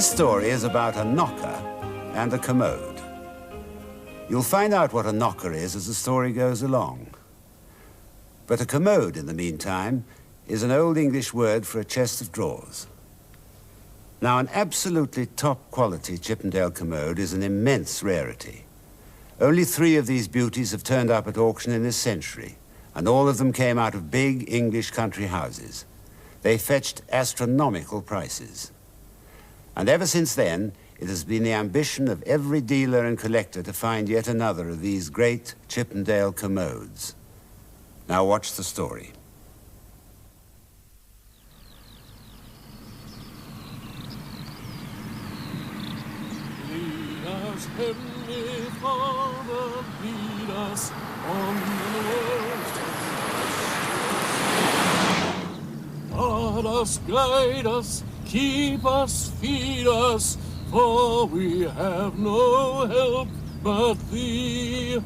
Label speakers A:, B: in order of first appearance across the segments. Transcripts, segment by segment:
A: This story is about a knocker and a commode. You'll find out what a knocker is as the story goes along. But a commode, in the meantime, is an Old English word for a chest of drawers. Now, an absolutely top-quality Chippendale commode is an immense rarity. Only 3 of these beauties have turned up at auction in this century, and all of them came out of big English country houses. They fetched astronomical prices. And ever since then, it has been the ambition of every dealer and collector to find yet another of these great Chippendale commodes. Now watch the story.
B: Lead us, Heavenly Father, lead us on the road. Guard us, guide us, keep us, feed us, for we have no help but Thee.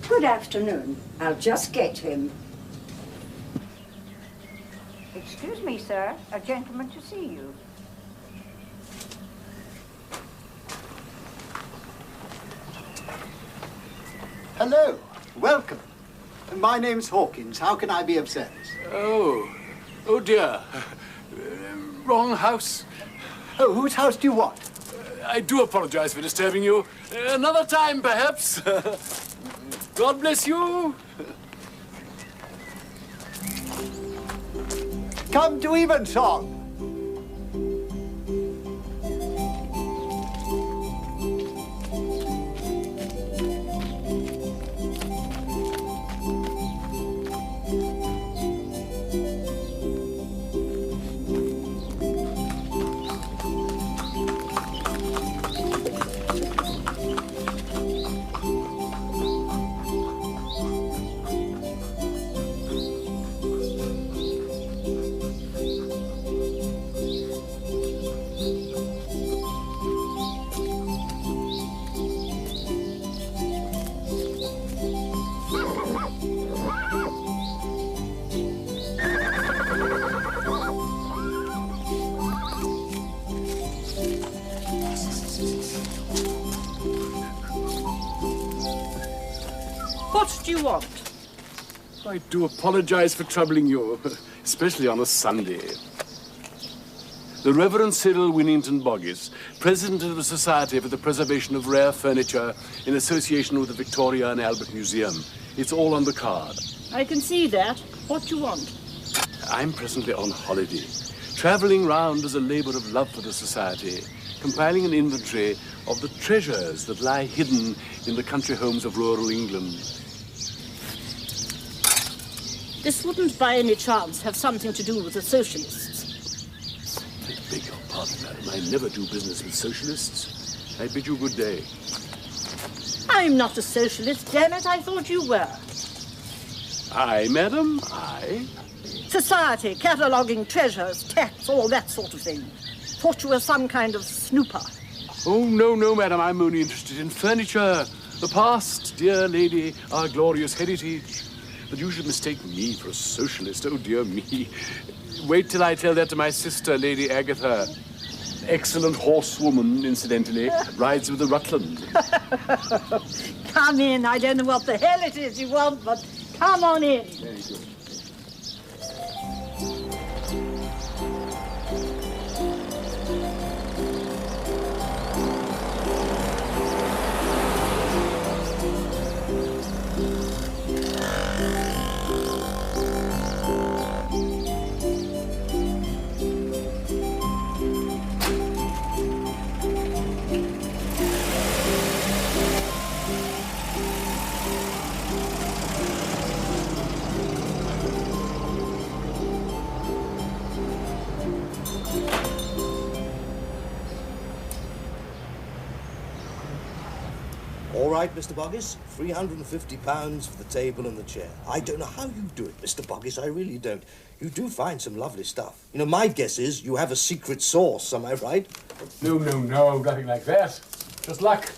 C: Good afternoon. I'll just get him.
D: Excuse me, sir. A gentleman to see you.
E: Hello. Welcome. My name's Hawkins. How can I be of service?
B: Oh dear. Wrong house.
E: Oh, whose house do you want?
B: I do apologize for disturbing you. Another time, perhaps. God bless you.
E: Come to Evensong.
F: What do you want?
B: I do apologize for troubling you, especially on a Sunday. The Reverend Cyril Boggis, President of the Society for the Preservation of Rare Furniture in association with the Victoria and Albert Museum. It's all on the card.
F: I can see that. What do you want?
B: I'm presently on holiday, traveling round as a labor of love for the Society, compiling an inventory of the treasures that lie hidden in the country homes of rural England.
F: This wouldn't by any chance have something to do with the socialists.
B: I beg your pardon, madam. I never do business with socialists. I bid you good day.
F: I'm not a socialist, damn it, I thought you were.
B: Aye, madam, aye.
F: Society, cataloguing treasures, tax, all that sort of thing. Thought you were some kind of snooper.
B: Oh, no, madam. I'm only interested in furniture. The past, dear lady, our glorious heritage. But you should mistake me for a socialist. Oh, dear me. Wait till I tell that to my sister, Lady Agatha. Excellent horsewoman, incidentally. Rides with the Rutland.
F: Come in. I don't know what the hell it is you want, but come on in.
B: Very good.
G: All right, Mr. Boggis, £350 for the table and the chair. I don't know how you do it, Mr. Boggis, I really don't. You do find some lovely stuff. You know, my guess is you have a secret sauce, am I right?
B: No, nothing like that. Just luck.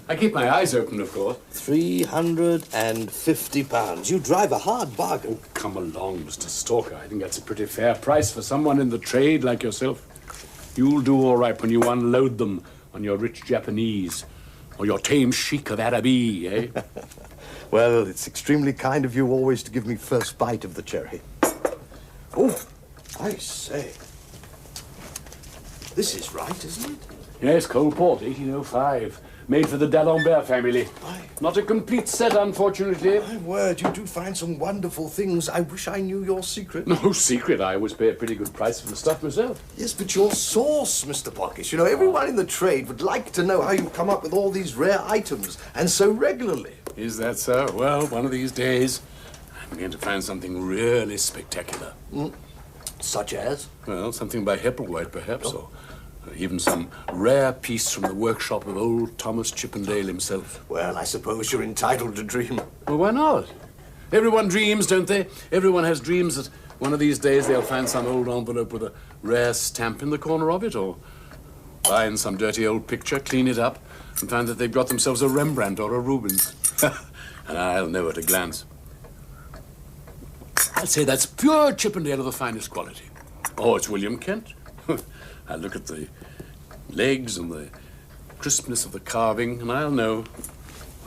B: I keep my eyes open, of course.
G: £350. You drive a hard bargain.
B: Oh, come along, Mr. Stalker. I think that's a pretty fair price for someone in the trade like yourself. You'll do all right when you unload them on your rich Japanese. Or your tame sheik of Araby, eh?
G: Well, it's extremely kind of you always to give me first bite of the cherry. Oh, I say. This is right, isn't it?
B: Yes, Coalport, 1805. Made for the D'Alembert family.
G: Aye.
B: Not a complete set, unfortunately.
G: My word, you do find some wonderful things. I wish I knew your secret.
B: No secret. I always pay a pretty good price for the stuff myself.
G: Yes, but your sauce, Mr. Boggis. You know, everyone in the trade would like to know how you come up with all these rare items, and so regularly.
B: Is that so? Well, one of these days, I'm going to find something really spectacular.
G: Such as?
B: Well, something by Hepplewhite, perhaps, or even some rare piece from the workshop of old Thomas Chippendale himself.
G: Well, I suppose you're entitled to dream.
B: Well, why not? Everyone dreams, don't they? Everyone has dreams that one of these days they'll find some old envelope with a rare stamp in the corner of it, or find some dirty old picture, clean it up, and find that they've got themselves a Rembrandt or a Rubens. And I'll know at a glance. I'll say that's pure Chippendale of the finest quality. Oh, it's William Kent. I'll look at the legs and the crispness of the carving, and I'll know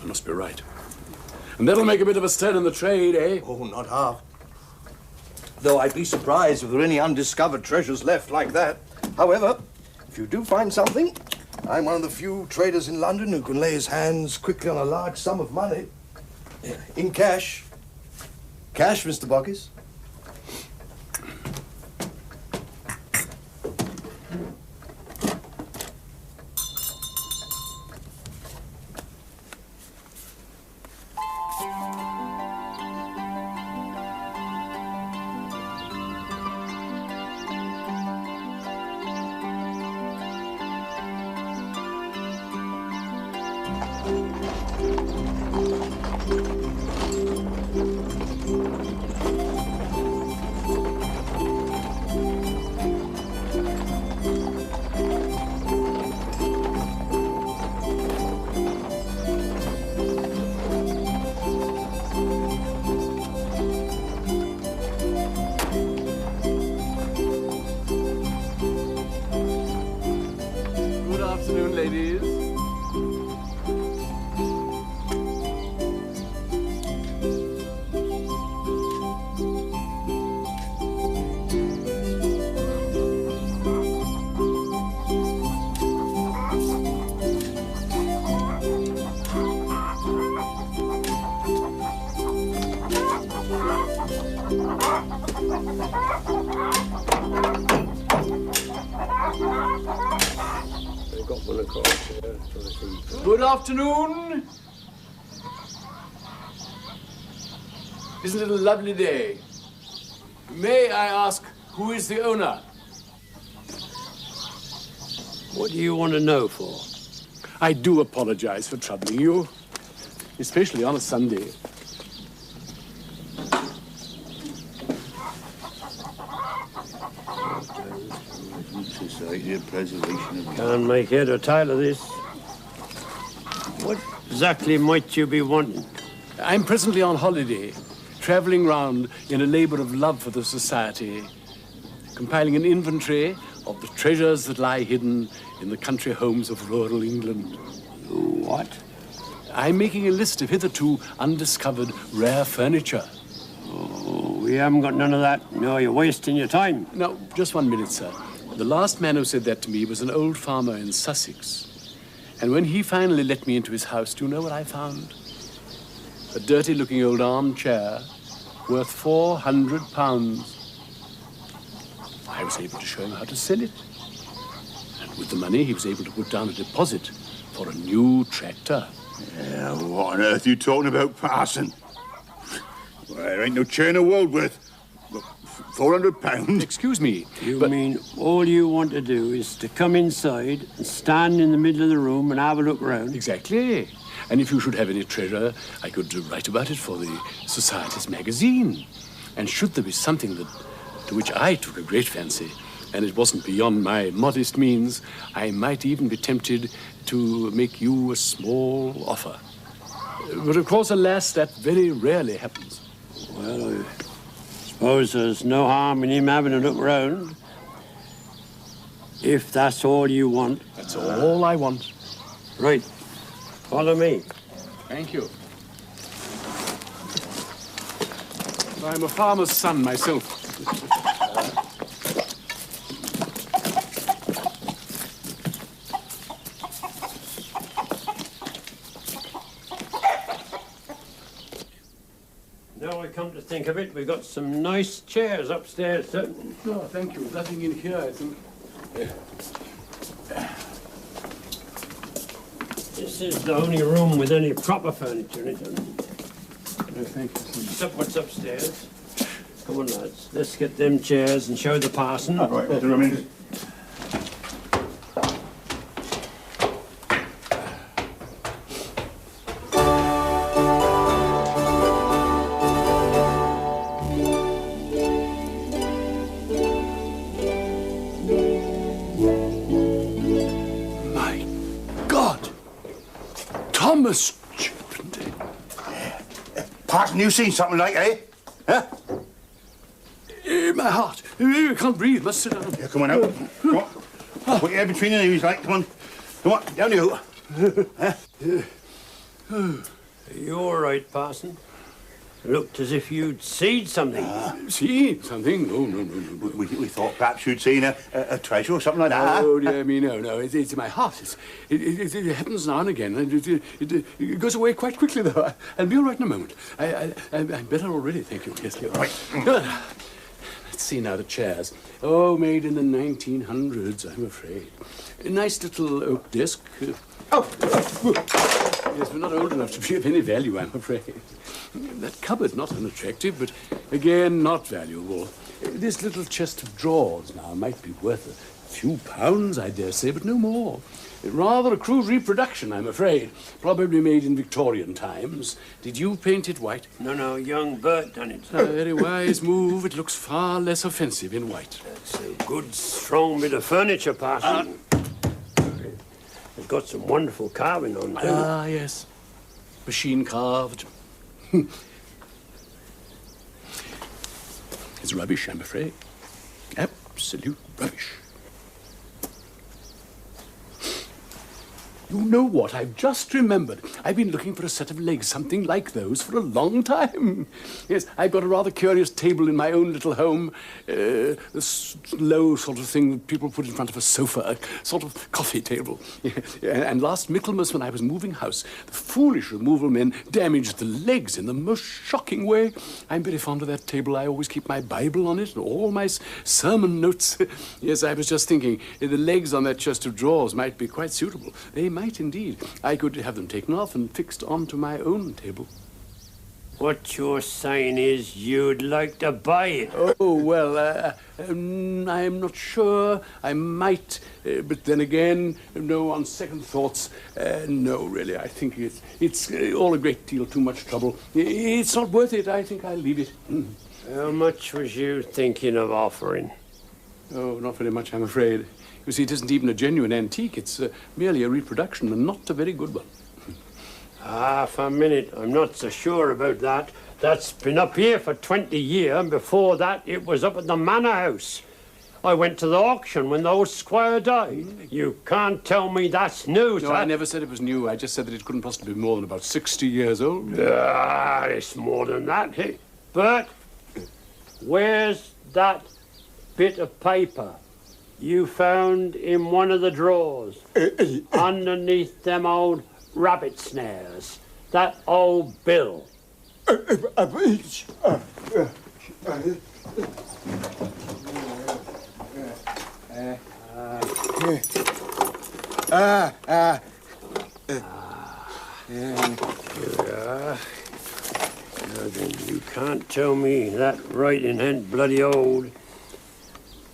B: I must be right. And that'll make a bit of a stir in the trade, eh?
G: Oh, not half. Though I'd be surprised if there are any undiscovered treasures left like that. However, if you do find something, I'm one of the few traders in London who can lay his hands quickly on a large sum of money. In cash. Cash, Mr. Boggis.
H: one across here.
B: Good afternoon. Isn't it a lovely day? May I ask, who is the owner?
H: What do you want to know for?
B: I do apologize for troubling you, especially on a Sunday.
I: Society of Preservation of...
H: Can't make head or tail of this. What exactly might you be wanting?
B: I'm presently on holiday, traveling round in a labor of love for the society, compiling an inventory of the treasures that lie hidden in the country homes of rural England.
H: What?
B: I'm making a list of hitherto undiscovered rare furniture.
H: Oh, we haven't got none of that. No, you're wasting your time.
B: Now, just 1 minute, sir. The last man who said that to me was an old farmer in Sussex. And when he finally let me into his house, do you know what I found? A dirty-looking old armchair worth £400. I was able to show him how to sell it. And with the money, he was able to put down a deposit for a new tractor.
I: Yeah, what on earth are you talking about, Parson? Well, there ain't no chair in the world worth £400.
B: Excuse me,
H: You mean all you want to do is to come inside and stand in the middle of the room and have a look round?
B: Exactly. And if you should have any treasure, I could write about it for the Society's magazine. And should there be something to which I took a great fancy, and it wasn't beyond my modest means, I might even be tempted to make you a small offer. But of course, alas, that very rarely happens.
H: Well, I suppose there's no harm in him having a look round. If that's all you want.
B: That's all I want.
H: Right. Follow me.
B: Thank you. I'm a farmer's son myself.
H: Now I come to think of it, we've got some nice chairs upstairs, sir.
B: No, thank you. Nothing in here, I think.
H: This is the only room with any proper furniture in it.
B: No, thank you.
H: Except what's upstairs. Come on, lads. Let's get them chairs and show the parson.
I: All right, Mr. Rummins.
B: My God! Thomas Chippendale.
I: Parson, you seen something like, eh? Huh?
B: My heart. I can't breathe. Must sit down.
I: Yeah, come on out. Come on. Put your head between your knees, like. Come on. Come on, down you. Huh?
H: Are you all right, parson? Looked as if you'd seen something.
B: Seen something? No.
I: We thought perhaps you'd seen a treasure or something like that.
B: Oh, dear me, no. It's in my heart. It happens now and again. It goes away quite quickly, though. I'll be all right in a moment. I'm better already, thank you. Yes, you're right. Let's see now, the chairs. Oh, made in the 1900s, I'm afraid. A nice little oak desk. Yes, but not old enough to be of any value, I'm afraid. That cupboard, not unattractive, but again, not valuable. This little chest of drawers now might be worth a few pounds, I dare say, but no more. Rather a crude reproduction, I'm afraid. Probably made in Victorian times. Did you paint it white?
H: No, young Bert done it.
B: A very wise move. It looks far less offensive in white.
H: That's a good, strong bit of furniture, parson. It's got some wonderful carving on, too.
B: Ah, yes. Machine carved. It's rubbish, I'm afraid. Absolute rubbish. You know what? I've just remembered. I've been looking for a set of legs, something like those, for a long time. Yes, I've got a rather curious table in my own little home. This low sort of thing that people put in front of a sofa, a sort of coffee table. And last Michaelmas, when I was moving house, the foolish removal men damaged the legs in the most shocking way. I'm very fond of that table. I always keep my Bible on it and all my sermon notes. Yes, I was just thinking, the legs on that chest of drawers might be quite suitable. They might indeed. I could have them taken off and fixed onto my own table.
H: What you're saying is you'd like to buy it?
B: Oh, well, I'm not sure. I might, but then again, no, on second thoughts, no, really. I think it's all a great deal too much trouble. It's not worth it. I think I'll leave it.
H: How much was you thinking of offering?
B: Oh, not very much, I'm afraid. You see, it isn't even a genuine antique. It's merely a reproduction, and not a very good one.
H: Half a minute. I'm not so sure about that. That's been up here for 20 years, and before that it was up at the manor house. I went to the auction when the old squire died. You can't tell me that's new,
B: No, I never said it was new. I just said that it couldn't possibly be more than about 60 years old.
H: It's more than that. But where's that bit of paper you found in one of the drawers underneath them old rabbit snares? That old bill. Now then, you can't tell me that writing ain't bloody old.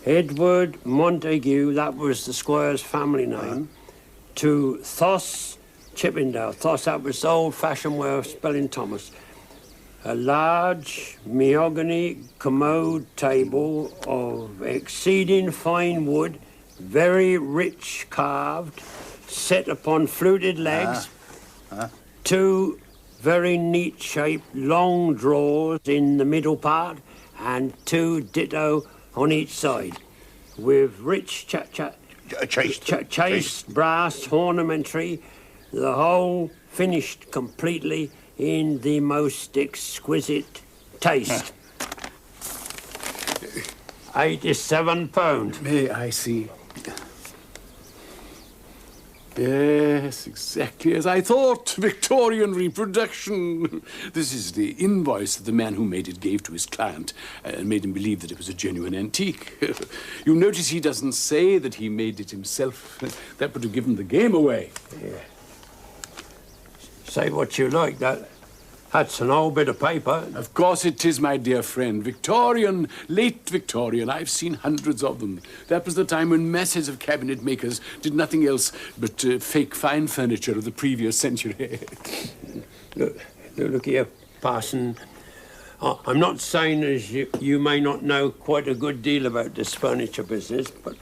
H: Edward Montague, that was the squire's family name, to Thos Chippendale. Thos, that was the old-fashioned way of spelling Thomas. A large mahogany commode table of exceeding fine wood, very rich carved, set upon fluted legs, two very neat-shaped long drawers in the middle part, and two ditto on each side, with rich chased brass ornamentry, the whole finished completely in the most exquisite taste. £87.
B: I see. Yes, exactly as I thought. Victorian reproduction. This is the invoice that the man who made it gave to his client and made him believe that it was a genuine antique. You notice he doesn't say that he made it himself. That would have given the game away.
H: Yeah. Say what you like, that's an old bit of paper.
B: Of course it is, my dear friend. Victorian, late Victorian. I've seen hundreds of them. That was the time when masses of cabinet makers did nothing else but fake fine furniture of the previous century.
H: Look here, Parson. I'm not saying as you may not know quite a good deal about this furniture business, but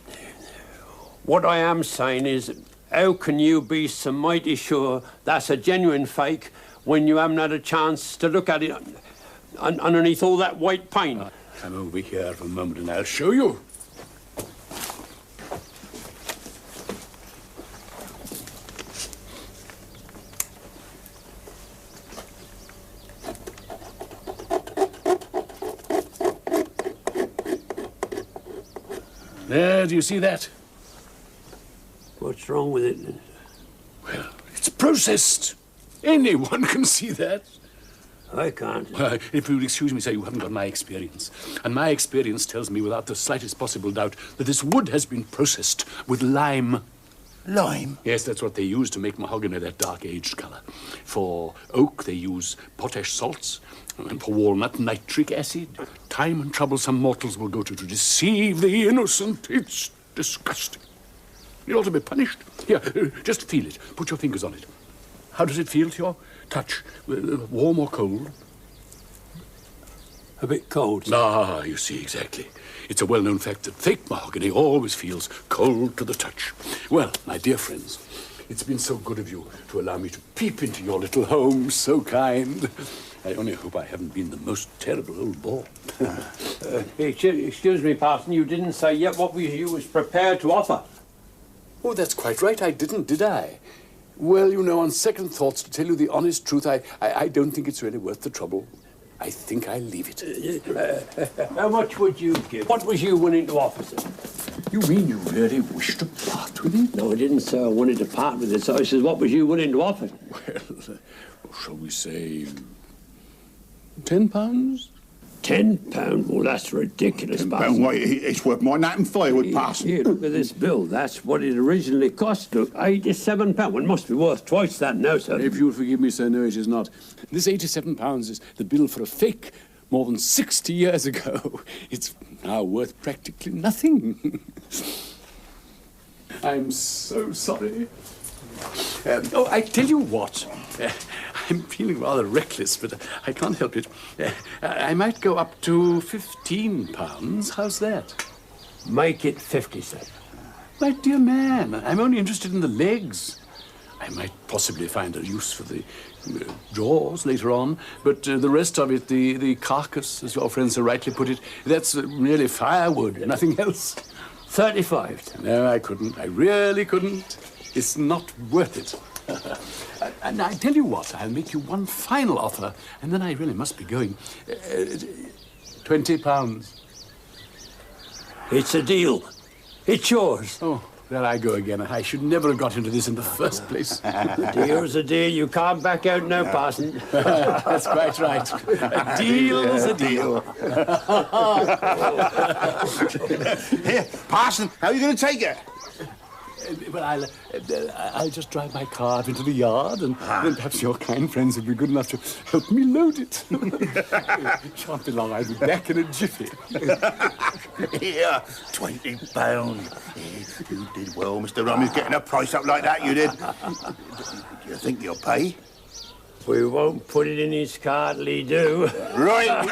H: what I am saying is, how can you be so mighty sure that's a genuine fake when you haven't had a chance to look at it underneath all that white paint?
B: Come over here for a moment and I'll show you. There, do you see that?
H: What's wrong with it?
B: Well, it's processed. Anyone can see that.
H: I can't.
B: If you'll excuse me, sir, you haven't got my experience. And my experience tells me without the slightest possible doubt that this wood has been processed with lime.
I: Lime?
B: Yes, that's what they use to make mahogany that dark-aged colour. For oak, they use potash salts. And for walnut, nitric acid. Time and trouble some mortals will go to deceive the innocent. It's disgusting. It ought to be punished. Here, just feel it. Put your fingers on it. How does it feel to your touch? Warm or cold?
H: A bit cold.
B: Ah, you see, exactly. It's a well-known fact that fake mahogany always feels cold to the touch. Well, my dear friends, it's been so good of you to allow me to peep into your little home. So kind. I only hope I haven't been the most terrible old bore.
H: Excuse me, Parson, you didn't say yet what you was prepared to offer.
B: Oh, that's quite right. I didn't, did I? Well, you know, on second thoughts, to tell you the honest truth, I don't think it's really worth the trouble. I think I'll leave it.
H: How much would you give? What was you willing to offer, sir?
B: You mean you really wish to part with it?
H: No, I didn't say I wanted to part with it. So I says, what was you willing to offer?
B: Well, shall we say £10?
H: £10? Well, that's ridiculous,
I: £10?
H: Parson.
I: Why, it's worth more than that in firewood, Parson.
H: Here, look at this bill. That's what it originally cost. Look, £87. Well, it must be worth twice that now, sir.
B: If you'll forgive me, sir, no, it is not. This £87 is the bill for a fake more than 60 years ago. It's now worth practically nothing. I'm so sorry. Oh, I tell you what. I'm feeling rather reckless, but I can't help it. I might go up to £15. How's that?
H: Make it 50, sir.
B: My dear man, I'm only interested in the legs. I might possibly find a use for the jaws later on, but the rest of it, the carcass, as your friend so rightly put it, that's merely firewood, nothing else.
H: 35.
B: No, I couldn't. I really couldn't. It's not worth it. And I tell you what, I'll make you one final offer, and then I really must be going. £20.
H: It's a deal. It's yours.
B: Oh, there I go again. I should never have got into this in the first place.
H: A deal's a deal. You can't back out now, Parson.
B: That's quite right. A deal's a deal.
I: Here, Parson, how are you going to take it?
B: Well, I'll just drive my car out into the yard, and then perhaps your kind friends would be good enough to help me load it. It shan't be long. I'll be back in a jiffy.
I: Here, £20. You did well, Mr. Rummins, getting a price up like that, you did. Do you think you'll pay?
H: We won't put it in his cardly do.
I: Right.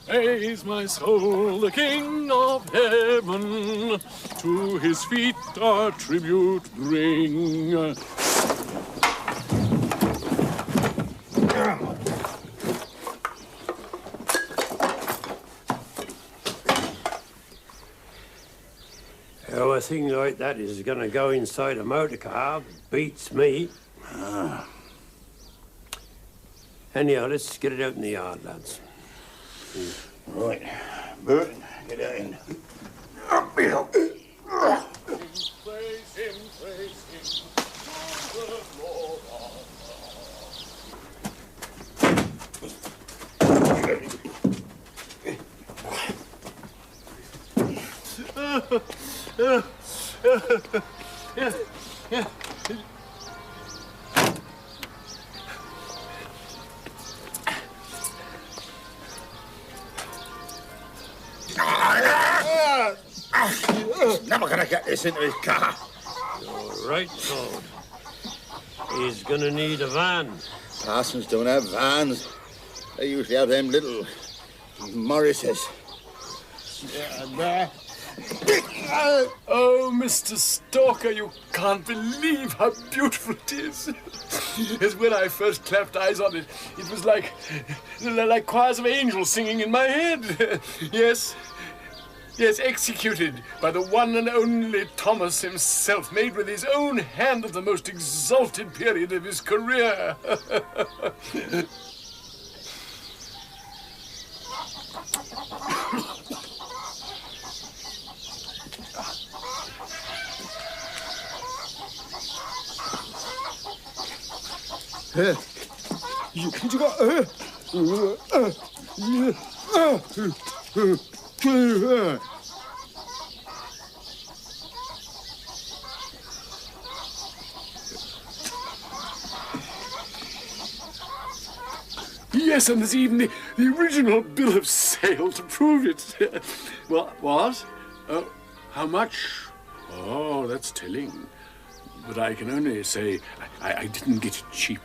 B: Praise my soul, the King of Heaven, to his feet our tribute bring.
H: How a thing like that is going to go inside a motor car beats me. Anyhow, let's get it out in the yard, lads.
I: Right. Burton, get out in. Up we go.
B: Praise him, to the Lord
I: Never gonna get this into his car.
H: You're right, Toad. He's going to need a van.
I: Parsons don't have vans. They usually have them little Morrises.
B: Oh, Mr. Stalker, you can't believe how beautiful it is. As when I first clapped eyes on it, it was like choirs of angels singing in my head. Yes, executed by the one and only Thomas himself, made with his own hand at the most exalted period of his career. Yes, and there's even the original bill of sale to prove it. What? Oh, how much? Oh, that's telling. But I can only say I didn't get it cheap.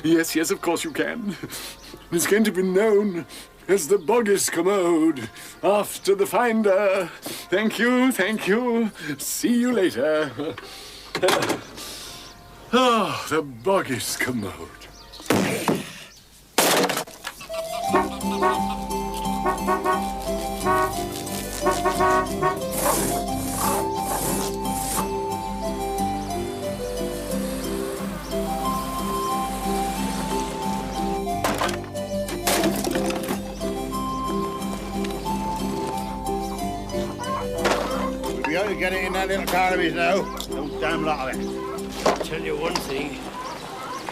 B: Yes, of course you can. It's going to be known as the Boggis commode after the finder. Thank you. See you later. The Boggis commode.
I: get it in that little car of his now. No damn lot of it.
H: I'll tell you one thing.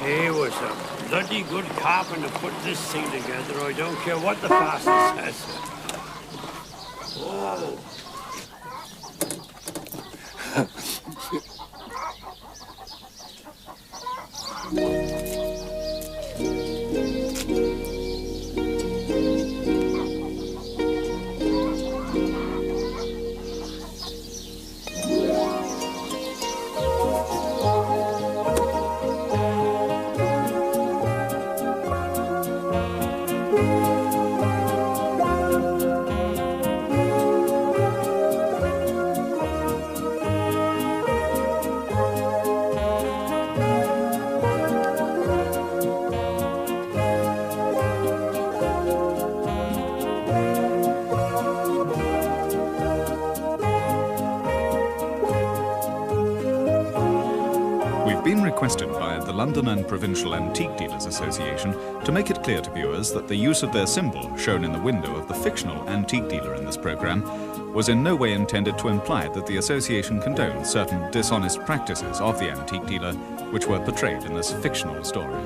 H: He was a bloody good carpenter put this thing together. I don't care what the pastor says. Oh.
J: Requested by the London and Provincial Antique Dealers Association to make it clear to viewers that the use of their symbol shown in the window of the fictional antique dealer in this programme was in no way intended to imply that the association condones certain dishonest practices of the antique dealer which were portrayed in this fictional story.